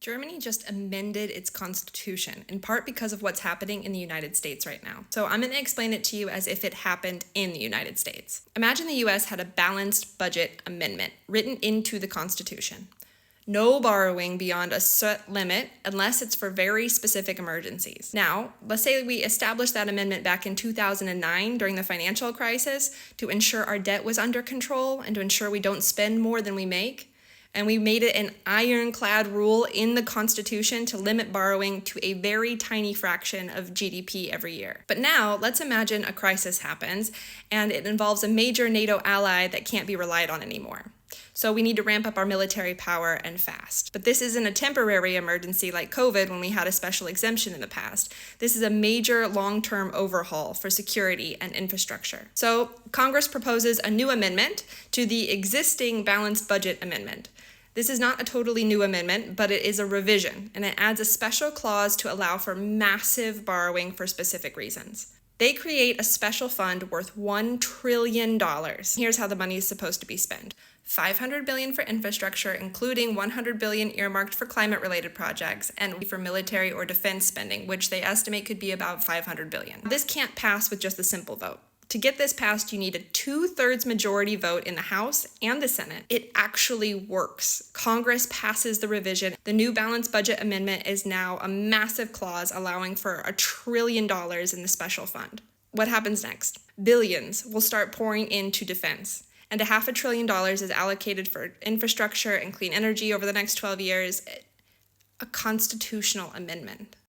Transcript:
Germany just amended its constitution, in part because of what's happening in the United States right now. So I'm going to explain it to you as if it happened in the United States. Imagine the US had a balanced budget amendment written into the Constitution. No borrowing beyond a set limit unless it's for very specific emergencies. Now, let's say we established that amendment back in 2009 during the financial crisis to ensure our debt was under control and to ensure we don't spend more than we make. And we made it an ironclad rule in the Constitution to limit borrowing to a very tiny fraction of GDP every year. But now, let's imagine a crisis happens and it involves a major NATO ally that can't be relied on anymore. So we need to ramp up our military power and fast. But this isn't a temporary emergency like COVID when we had a special exemption in the past. This is a major long-term overhaul for security and infrastructure. So Congress proposes a new amendment to the existing balanced budget amendment. This is not a totally new amendment, but it is a revision, and it adds a special clause to allow for massive borrowing for specific reasons. They create a special fund worth $1 trillion. Here's how the money is supposed to be spent. $500 billion for infrastructure, including $100 billion earmarked for climate-related projects and for military or defense spending, which they estimate could be about $500 billion. This can't pass with just a simple vote. To get this passed, you need a 2/3 majority vote in the House and the Senate. It actually works. Congress passes the revision. The new balanced budget amendment is now a massive clause allowing for $1 trillion in the special fund. What happens next? Billions will start pouring into defense. And $500 billion is allocated for infrastructure and clean energy over the next 12 years. A constitutional amendment.